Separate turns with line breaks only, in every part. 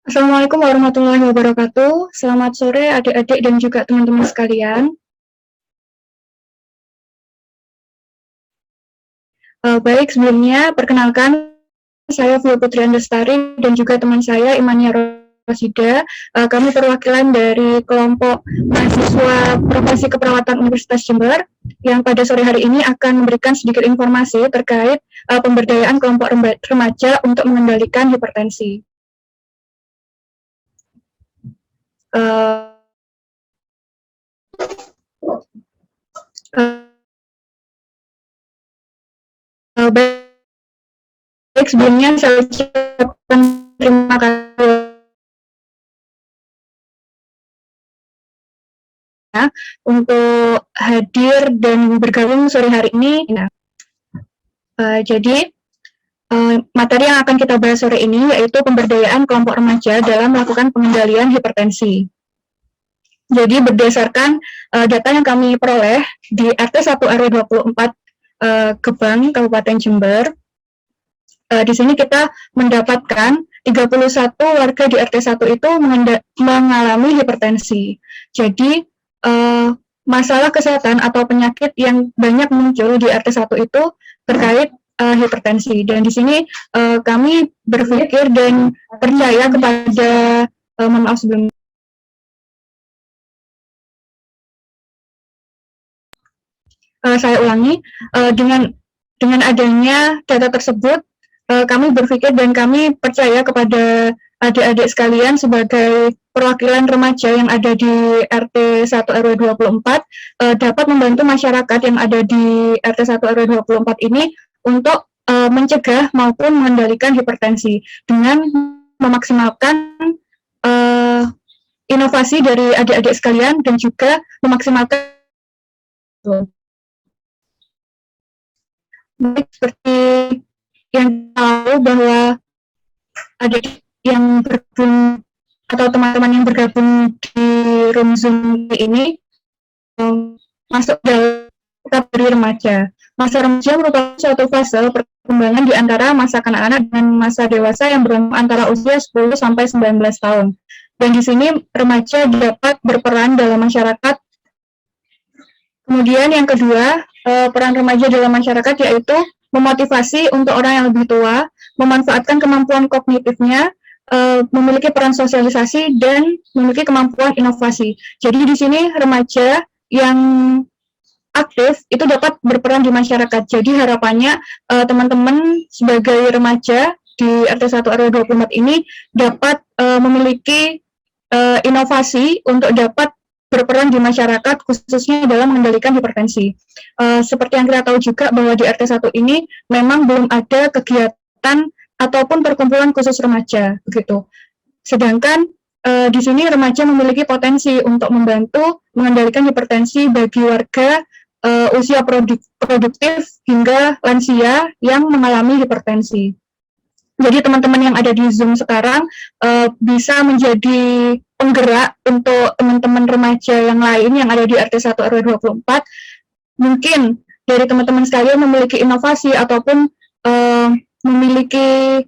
Assalamualaikum warahmatullahi wabarakatuh. Selamat sore adik-adik dan juga teman-teman sekalian. Baik, sebelumnya perkenalkan saya Fia Putri Andestari dan juga teman saya Imania Rosida. Kami perwakilan dari kelompok mahasiswa Profesi Keperawatan Universitas Jember yang pada sore hari ini akan memberikan sedikit informasi terkait pemberdayaan kelompok remaja untuk mengendalikan hipertensi. Uh, Baik, sebelumnya saya ucapkan terima kasih untuk hadir dan bergabung sore hari ini. Jadi, materi yang akan kita bahas sore ini yaitu pemberdayaan kelompok remaja dalam melakukan pengendalian hipertensi. Jadi, berdasarkan data yang kami peroleh di RT 1 RW 24 Gebang, Kabupaten Jember, di sini kita mendapatkan 31 warga di RT 1 itu mengalami hipertensi. Jadi, masalah kesehatan atau penyakit yang banyak muncul di RT 1 itu terkait hipertensi. Dan di sini kami berpikir dan percaya kepada, mohon maaf sebelumnya. Saya ulangi, dengan adanya data tersebut, kami berpikir dan kami percaya kepada adik-adik sekalian sebagai perwakilan remaja yang ada di RT 1 RW 24 dapat membantu masyarakat yang ada di RT 1 RW 24 ini untuk mencegah maupun mengendalikan hipertensi dengan memaksimalkan inovasi dari adik-adik sekalian dan juga memaksimalkan seperti yang tahu bahwa ada yang bergabung atau teman-teman yang bergabung di room Zoom ini masuk dalam kategori remaja. Masa remaja merupakan suatu fase perkembangan di antara masa kanak-kanak dan masa dewasa yang berumur antara usia 10 sampai 19 tahun. Dan di sini remaja dapat berperan dalam masyarakat. Kemudian yang kedua, peran remaja dalam masyarakat yaitu memotivasi untuk orang yang lebih tua, memanfaatkan kemampuan kognitifnya, memiliki peran sosialisasi, dan memiliki kemampuan inovasi. Jadi di sini remaja yang aktif itu dapat berperan di masyarakat. Jadi harapannya teman-teman sebagai remaja di RT 1 RW 24 ini dapat memiliki inovasi untuk dapat berperan di masyarakat khususnya dalam mengendalikan hipertensi. Seperti yang kita tahu juga bahwa di RT 1 ini memang belum ada kegiatan ataupun perkumpulan khusus remaja begitu. Sedangkan di sini remaja memiliki potensi untuk membantu mengendalikan hipertensi bagi warga usia produktif hingga lansia yang mengalami hipertensi. Jadi teman-teman yang ada di Zoom sekarang bisa menjadi penggerak untuk teman-teman remaja yang lain yang ada di RT 1 RW 24. Mungkin dari teman-teman sekalian memiliki inovasi ataupun memiliki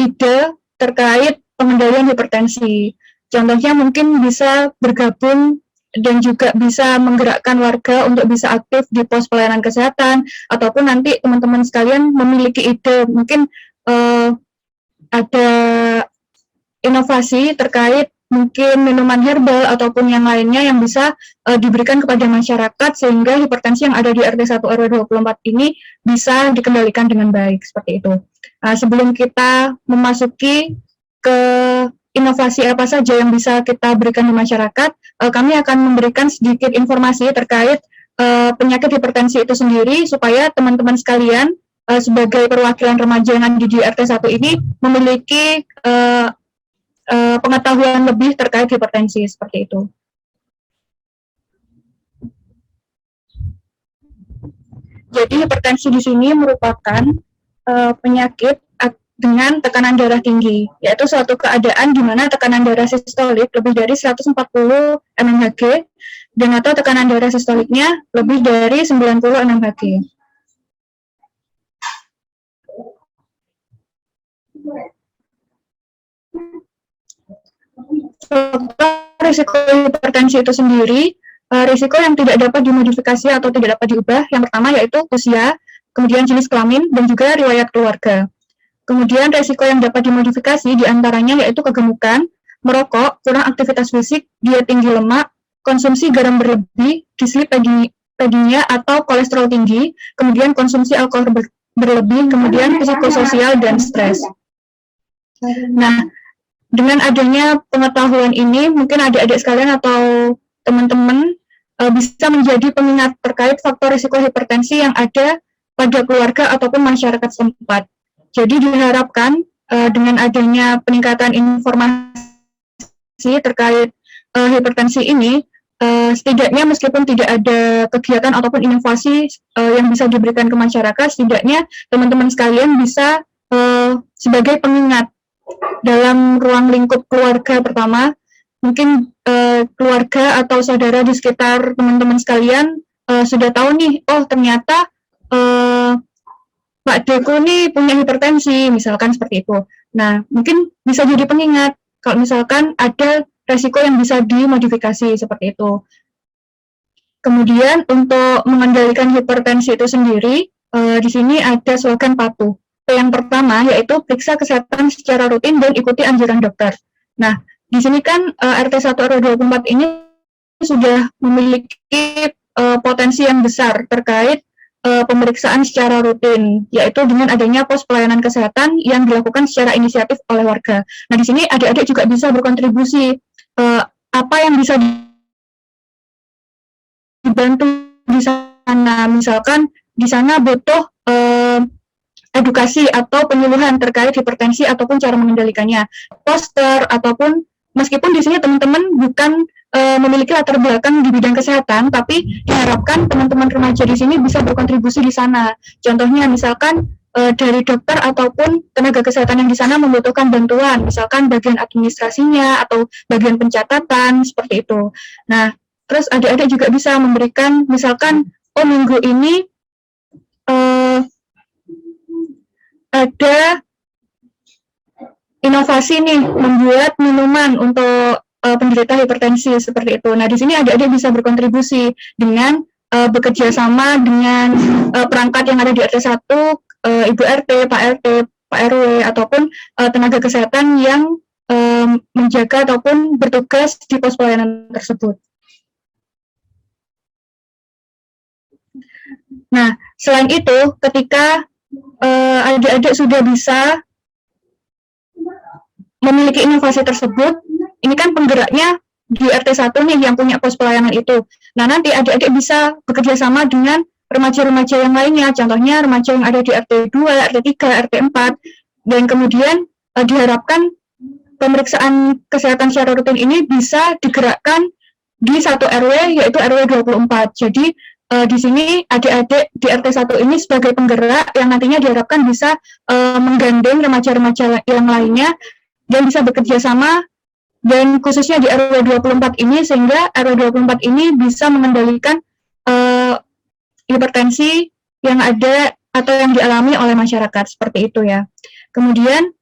ide terkait pengendalian hipertensi. Contohnya mungkin bisa bergabung dan juga bisa menggerakkan warga untuk bisa aktif di pos pelayanan kesehatan, ataupun nanti teman-teman sekalian memiliki ide, mungkin ada inovasi terkait mungkin minuman herbal ataupun yang lainnya yang bisa diberikan kepada masyarakat sehingga hipertensi yang ada di RT 1 RW 24 ini bisa dikendalikan dengan baik, seperti itu. Sebelum kita memasuki ke inovasi apa saja yang bisa kita berikan di masyarakat, kami akan memberikan sedikit informasi terkait penyakit hipertensi itu sendiri supaya teman-teman sekalian sebagai perwakilan remaja yang ada di RT 1 ini memiliki pengetahuan lebih terkait hipertensi, seperti itu. Jadi hipertensi di sini merupakan penyakit dengan tekanan darah tinggi, yaitu suatu keadaan di mana tekanan darah sistolik lebih dari 140 mmHg dan atau tekanan darah sistoliknya lebih dari 90 mmHg. risiko hipertensi itu sendiri, risiko yang tidak dapat dimodifikasi atau tidak dapat diubah, yang pertama yaitu usia, kemudian jenis kelamin, dan juga riwayat keluarga. Kemudian risiko yang dapat dimodifikasi diantaranya yaitu kegemukan, merokok, kurang aktivitas fisik, diet tinggi lemak, konsumsi garam berlebih, dislipidemia atau kolesterol tinggi, kemudian konsumsi alkohol berlebih, kemudian psikososial dan stres. Nah, dengan adanya pengetahuan ini, mungkin adik-adik sekalian atau teman-teman bisa menjadi pengingat terkait faktor risiko hipertensi yang ada pada keluarga ataupun masyarakat setempat. Jadi diharapkan dengan adanya peningkatan informasi terkait hipertensi ini, setidaknya meskipun tidak ada kegiatan ataupun inovasi yang bisa diberikan ke masyarakat, setidaknya teman-teman sekalian bisa sebagai pengingat dalam ruang lingkup keluarga pertama, mungkin keluarga atau saudara di sekitar teman-teman sekalian sudah tahu nih, oh ternyata Pak Deko nih punya hipertensi, misalkan seperti itu. Nah, mungkin bisa jadi pengingat kalau misalkan ada resiko yang bisa dimodifikasi seperti itu. Kemudian untuk mengendalikan hipertensi itu sendiri, di sini ada slogan patuh. Yang pertama yaitu periksa kesehatan secara rutin dan ikuti anjuran dokter. Nah, di sini kan RT 1 RW 24 ini sudah memiliki potensi yang besar terkait pemeriksaan secara rutin, yaitu dengan adanya pos pelayanan kesehatan yang dilakukan secara inisiatif oleh warga. Nah, di sini adik-adik juga bisa berkontribusi apa yang bisa dibantu di sana. Misalkan di sana butuh edukasi atau penyuluhan terkait hipertensi ataupun cara mengendalikannya, poster ataupun meskipun di sini teman-teman bukan memiliki latar belakang di bidang kesehatan, tapi diharapkan teman-teman remaja di sini bisa berkontribusi di sana. Contohnya misalkan dari dokter ataupun tenaga kesehatan yang di sana membutuhkan bantuan, misalkan bagian administrasinya atau bagian pencatatan seperti itu. Nah, terus adik-adik juga bisa memberikan misalkan oh minggu ini ada inovasi nih membuat minuman untuk penderita hipertensi seperti itu. Nah, di sini adik-adik bisa berkontribusi dengan bekerja sama dengan perangkat yang ada di RT 1, Ibu RT, Pak RT, Pak RW, ataupun tenaga kesehatan yang menjaga ataupun bertugas di pos pelayanan tersebut. Nah, selain itu, ketika adik-adik sudah bisa memiliki inovasi tersebut, ini kan penggeraknya di RT 1 nih yang punya pos pelayanan itu. Nah, nanti adik-adik bisa bekerja sama dengan remaja-remaja yang lainnya, contohnya remaja yang ada di RT 2, RT 3, RT 4, dan kemudian diharapkan pemeriksaan kesehatan secara rutin ini bisa digerakkan di satu RW, yaitu RW 24. Jadi, di sini adik-adik di RT 1 ini sebagai penggerak yang nantinya diharapkan bisa menggandeng remaja-remaja yang lainnya dan bisa bekerja sama dan khususnya di RW 24 ini sehingga RW 24 ini bisa mengendalikan hipertensi yang ada atau yang dialami oleh masyarakat seperti itu ya. Kemudian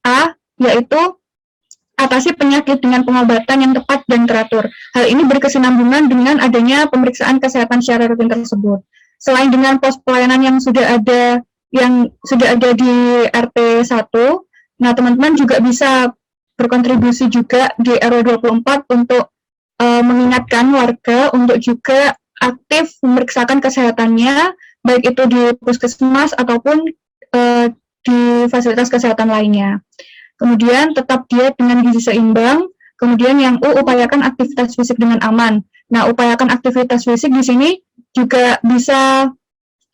A yaitu atasi penyakit dengan pengobatan yang tepat dan teratur. Hal ini berkesinambungan dengan adanya pemeriksaan kesehatan secara rutin tersebut. Selain dengan pos pelayanan yang sudah ada di RT 1, nah teman-teman juga bisa berkontribusi juga di RW 24 untuk mengingatkan warga untuk juga aktif memeriksakan kesehatannya, baik itu di puskesmas ataupun di fasilitas kesehatan lainnya. Kemudian tetap diet dengan gizi seimbang. Kemudian yang upayakan aktivitas fisik dengan aman. Nah, upayakan aktivitas fisik di sini juga bisa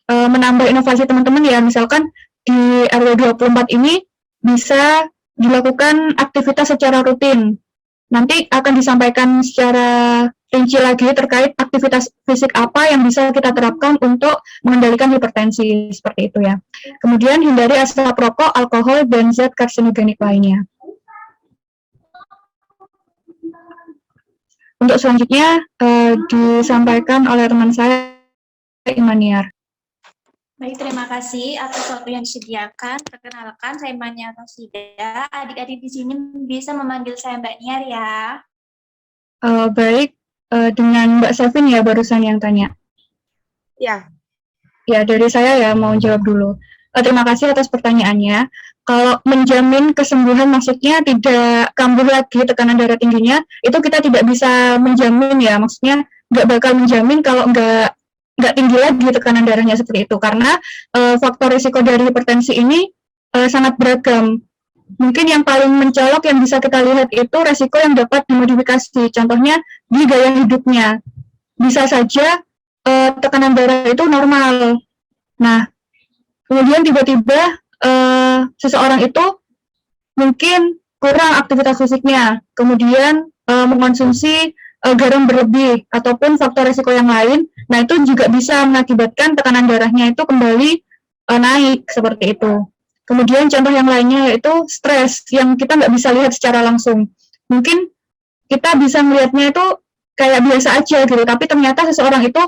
menambah inovasi teman-teman ya. Misalkan di RW 24 ini bisa dilakukan aktivitas secara rutin. Nanti akan disampaikan secara rinci lagi terkait aktivitas fisik apa yang bisa kita terapkan untuk mengendalikan hipertensi seperti itu ya. Kemudian hindari asap rokok, alkohol, dan zat karsinogenik lainnya. Untuk selanjutnya disampaikan oleh teman saya, Imaniar.
Baik, terima kasih atas waktu yang disediakan. Perkenalkan, saya Mania Rosida. Adik-adik di sini bisa memanggil saya Mbak Niar ya.
Baik, dengan Mbak Sevin ya barusan yang tanya.
Ya.
Ya, dari saya ya mau jawab dulu. Terima kasih atas pertanyaannya. Kalau menjamin kesembuhan maksudnya tidak kambuh lagi tekanan darah tingginya, itu kita tidak bisa menjamin ya. Maksudnya nggak bakal menjamin kalau nggak tinggi lagi tekanan darahnya seperti itu. Karena faktor risiko dari hipertensi ini sangat beragam. Mungkin yang paling mencolok yang bisa kita lihat itu resiko yang dapat dimodifikasi. Contohnya di gaya hidupnya. Bisa saja tekanan darah itu normal. Nah, kemudian tiba-tiba seseorang itu mungkin kurang aktivitas fisiknya, kemudian mengonsumsi garam berlebih ataupun faktor risiko yang lain. Nah, itu juga bisa mengakibatkan tekanan darahnya itu kembali naik seperti itu. Kemudian contoh yang lainnya yaitu stres yang kita nggak bisa lihat secara langsung. Mungkin kita bisa melihatnya itu kayak biasa aja gitu, tapi ternyata seseorang itu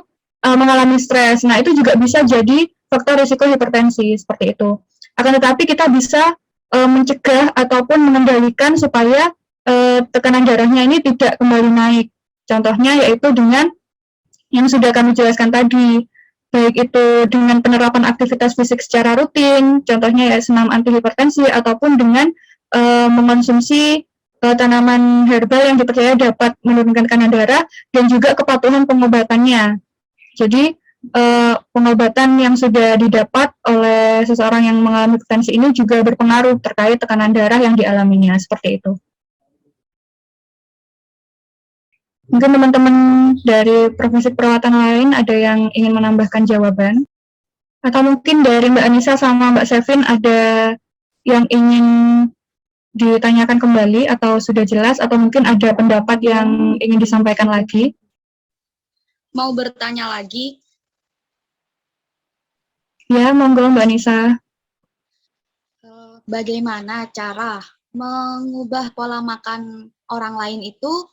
mengalami stres. Nah, itu juga bisa jadi faktor risiko hipertensi seperti itu. Akan tetapi kita bisa mencegah ataupun mengendalikan supaya tekanan darahnya ini tidak kembali naik. Contohnya yaitu dengan yang sudah kami jelaskan tadi, baik itu dengan penerapan aktivitas fisik secara rutin, contohnya ya senam antihipertensi, ataupun dengan mengonsumsi tanaman herbal yang dipercaya dapat menurunkan tekanan darah, dan juga kepatuhan pengobatannya. Jadi pengobatan yang sudah didapat oleh seseorang yang mengalami hipertensi ini juga berpengaruh terkait tekanan darah yang dialaminya, seperti itu. Mungkin teman-teman dari profesi perawatan lain ada yang ingin menambahkan jawaban? Atau mungkin dari Mbak Anissa sama Mbak Sevin ada yang ingin ditanyakan kembali atau sudah jelas, atau mungkin ada pendapat yang ingin disampaikan lagi?
Mau bertanya lagi?
Ya, monggo Mbak Anissa.
Bagaimana cara mengubah pola makan orang lain itu,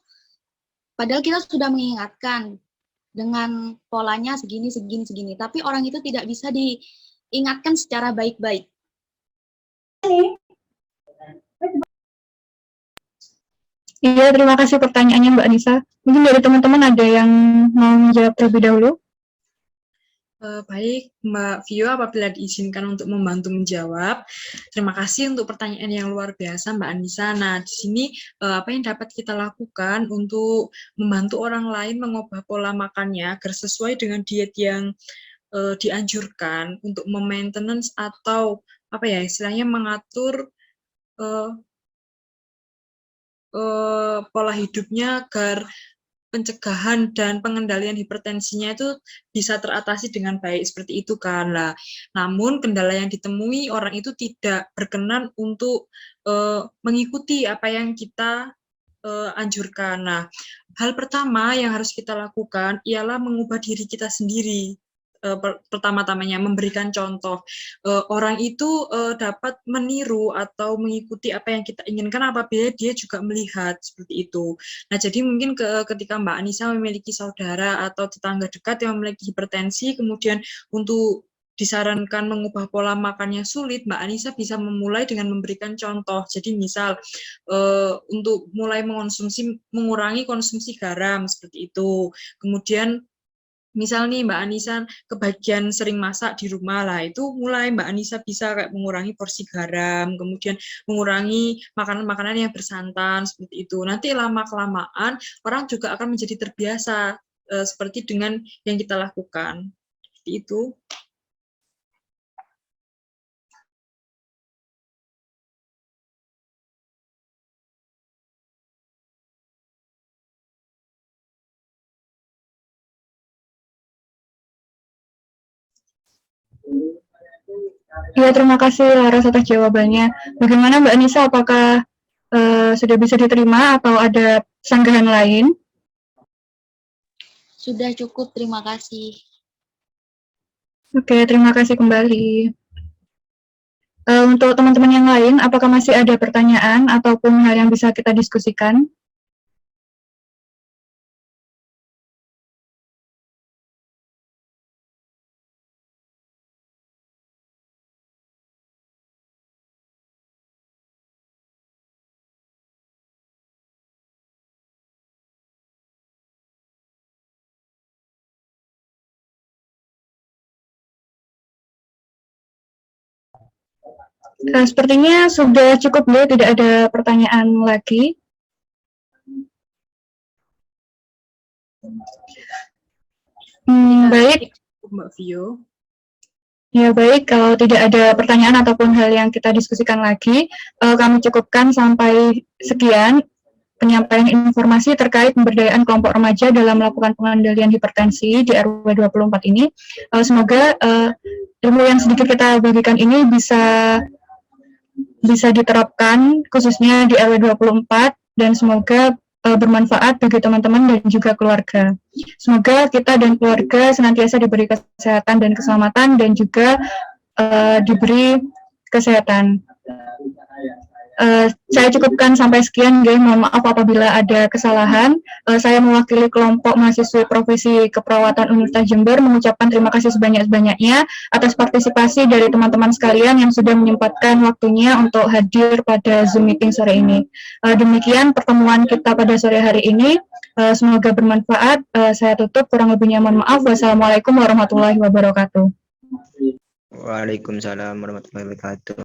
padahal kita sudah mengingatkan dengan polanya segini, tapi orang itu tidak bisa diingatkan secara baik-baik.
Iya, terima kasih pertanyaannya Mbak Anissa. Mungkin dari teman-teman ada yang mau menjawab terlebih dahulu?
Baik, Mbak Vio, apabila diizinkan untuk membantu menjawab. Terima kasih untuk pertanyaan yang luar biasa, Mbak Anissa. Nah, di sini apa yang dapat kita lakukan untuk membantu orang lain mengubah pola makannya agar sesuai dengan diet yang dianjurkan untuk memaintenance atau apa ya istilahnya mengatur pola hidupnya agar pencegahan dan pengendalian hipertensinya itu bisa teratasi dengan baik seperti itu kan lah. Namun kendala yang ditemui orang itu tidak berkenan untuk mengikuti apa yang kita anjurkan. Nah, hal pertama yang harus kita lakukan ialah mengubah diri kita sendiri. Pertama-tamanya memberikan contoh. Orang itu dapat meniru atau mengikuti apa yang kita inginkan apabila dia juga melihat seperti itu. Nah, jadi mungkin ketika Mbak Anissa memiliki saudara atau tetangga dekat yang memiliki hipertensi, kemudian untuk disarankan mengubah pola makannya sulit, Mbak Anissa bisa memulai dengan memberikan contoh. Jadi misal untuk mulai mengurangi konsumsi garam seperti itu. Kemudian misal nih Mbak Anissa kebagian sering masak di rumah lah, itu mulai Mbak Anissa bisa kayak mengurangi porsi garam, kemudian mengurangi makanan-makanan yang bersantan seperti itu. Nanti lama-kelamaan orang juga akan menjadi terbiasa seperti dengan yang kita lakukan. Seperti itu.
Ya, terima kasih Laras atas jawabannya. Bagaimana Mbak Anissa, apakah sudah bisa diterima atau ada sanggahan lain?
Sudah cukup, terima kasih.
Oke, terima kasih kembali. Untuk teman-teman yang lain, apakah masih ada pertanyaan ataupun hal yang bisa kita diskusikan? Sepertinya sudah cukup dulu, tidak ada pertanyaan lagi. Baik.
Mbak Vio.
Ya baik, kalau tidak ada pertanyaan ataupun hal yang kita diskusikan lagi, kami cukupkan sampai sekian penyampaian informasi terkait pemberdayaan kelompok remaja dalam melakukan pengendalian hipertensi di RW 24 ini. Semoga ilmu yang sedikit kita bagikan ini bisa diterapkan khususnya di RW 24 dan semoga bermanfaat bagi teman-teman dan juga keluarga. Semoga kita dan keluarga senantiasa diberi kesehatan dan keselamatan dan juga diberi kesehatan. Saya cukupkan sampai sekian, guys. Mohon maaf apabila ada kesalahan. Saya mewakili kelompok mahasiswa profesi keperawatan Universitas Jember mengucapkan terima kasih sebanyak-banyaknya atas partisipasi dari teman-teman sekalian yang sudah menyempatkan waktunya untuk hadir pada Zoom meeting sore ini. Demikian pertemuan kita pada sore hari ini. Semoga bermanfaat. Saya tutup, kurang lebihnya mohon maaf. Wassalamualaikum warahmatullahi wabarakatuh.
Waalaikumsalam warahmatullahi wabarakatuh.